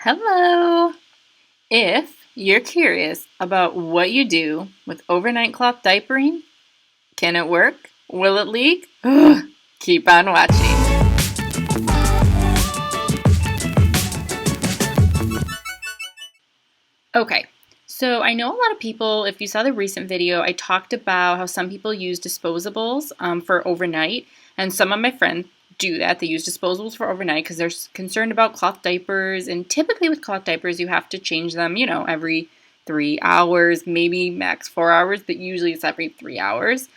Hello! If you're curious about what you do with overnight cloth diapering, can it work? Will it leak? Keep on watching. Okay, so I know a lot of people, if you saw the recent video, I talked about how some people use disposables for overnight, and some of my friends do that. They use disposables for overnight because they're concerned about cloth diapers, and typically with cloth diapers, you have to change them, every 3 hours, maybe max 4 hours, but usually it's every 3 hours.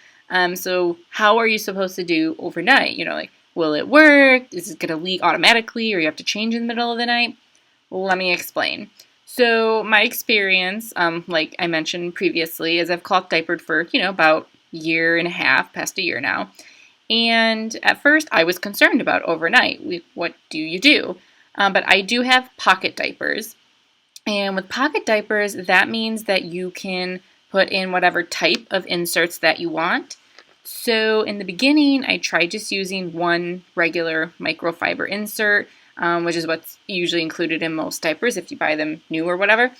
So how are you supposed to do overnight? Like, will it work? Is it going to leak automatically, or you have to change in the middle of the night? Let me explain. So my experience, like I mentioned previously, is I've cloth diapered for, about a year and a half, past a year now. And at first I was concerned about overnight. What do you do? But I do have pocket diapers. And with pocket diapers, that means that you can put in whatever type of inserts that you want. So in the beginning, I tried just using one regular microfiber insert, which is what's usually included in most diapers if you buy them new or whatever.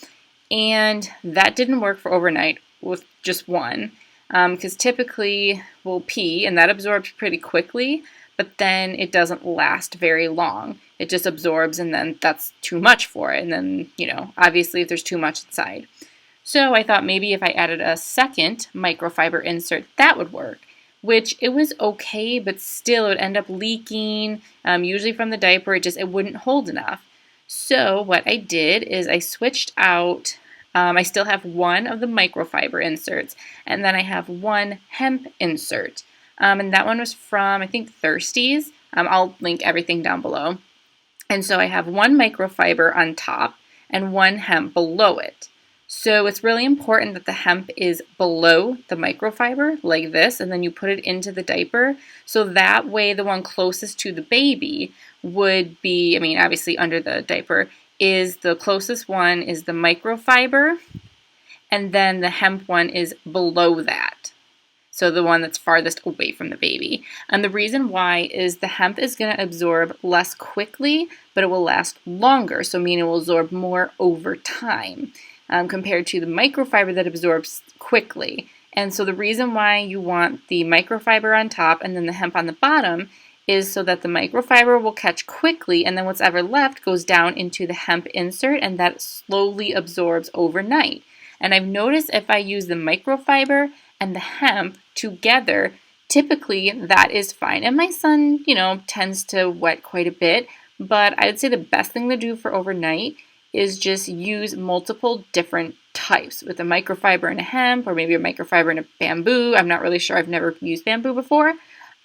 And that didn't work for overnight with just one, because typically we'll pee and that absorbs pretty quickly, but then it doesn't last very long. It just absorbs and then that's too much for it. And then, obviously if there's too much inside. So I thought maybe if I added a second microfiber insert, that would work, which it was okay, but still it would end up leaking, usually from the diaper. It wouldn't hold enough. So what I did is I switched out, I still have one of the microfiber inserts, and then I have one hemp insert. And that one was from, I think, Thirsties. I'll link everything down below. And so I have one microfiber on top and one hemp below it. So it's really important that the hemp is below the microfiber, like this, and then you put it into the diaper. So that way the one closest to the baby would be, obviously under the diaper, is the closest one is the microfiber, and then the hemp one is below that. So the one that's farthest away from the baby. And the reason why is the hemp is going to absorb less quickly, but it will last longer. So meaning it will absorb more over time. Compared to the microfiber that absorbs quickly. And so the reason why you want the microfiber on top and then the hemp on the bottom is so that the microfiber will catch quickly, and then what's ever left goes down into the hemp insert, and that slowly absorbs overnight. And I've noticed if I use the microfiber and the hemp together, typically that is fine. And my son, tends to wet quite a bit, but I'd say the best thing to do for overnight is just use multiple different types with a microfiber and a hemp, or maybe a microfiber and a bamboo. I'm not really sure. I've never used bamboo before.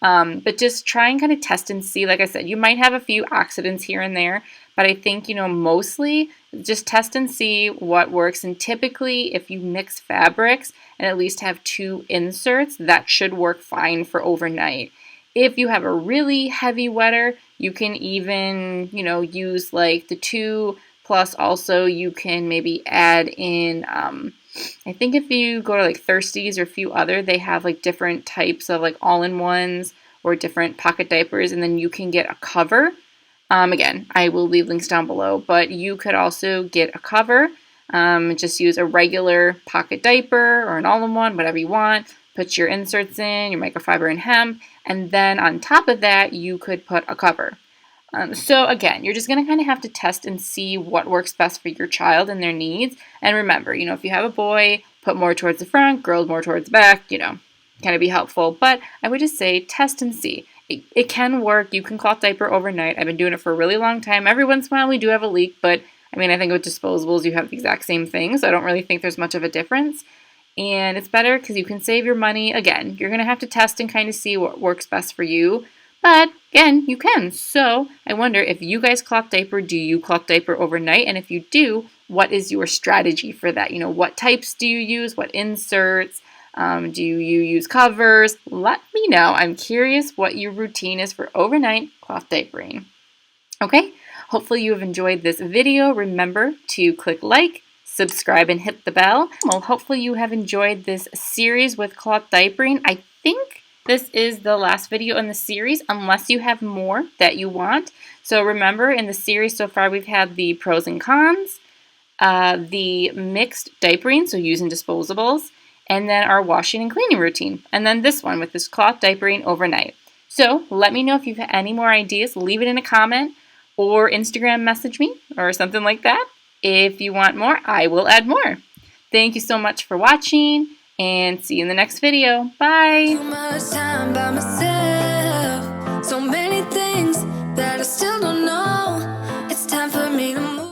But just try and kind of test and see. Like I said, you might have a few accidents here and there, but I think, mostly just test and see what works. And typically, if you mix fabrics and at least have two inserts, that should work fine for overnight. If you have a really heavy wetter, you can even, use like the two. Plus, also, you can maybe add in, I think if you go to like Thirsties or a few other, they have like different types of like all-in-ones or different pocket diapers, and then you can get a cover. Again, I will leave links down below, but you could also get a cover. Just use a regular pocket diaper or an all-in-one, whatever you want. Put your inserts in, your microfiber and hemp, and then on top of that, you could put a cover. So again, you're just going to kind of have to test and see what works best for your child and their needs. And remember, if you have a boy, put more towards the front, girls more towards the back, kind of be helpful. But I would just say test and see. It can work. You can cloth diaper overnight. I've been doing it for a really long time. Every once in a while we do have a leak, but I think with disposables you have the exact same thing. So I don't really think there's much of a difference. And it's better because you can save your money. Again, you're going to have to test and kind of see what works best for you. But again, you can. So I wonder if you guys cloth diaper, do you cloth diaper overnight? And if you do, what is your strategy for that? What types do you use? What inserts? Do you use covers? Let me know. I'm curious what your routine is for overnight cloth diapering. Okay, hopefully you have enjoyed this video. Remember to click like, subscribe, and hit the bell. Well, hopefully you have enjoyed this series with cloth diapering. I think this is the last video in the series unless you have more that you want. So remember, in the series so far we've had the pros and cons, the mixed diapering, so using disposables, and then our washing and cleaning routine. And then this one with this cloth diapering overnight. So let me know if you've any more ideas. Leave it in a comment or Instagram message me or something like that. If you want more, I will add more. Thank you so much for watching and see you in the next video. Bye! Too much time by myself. So many things that I still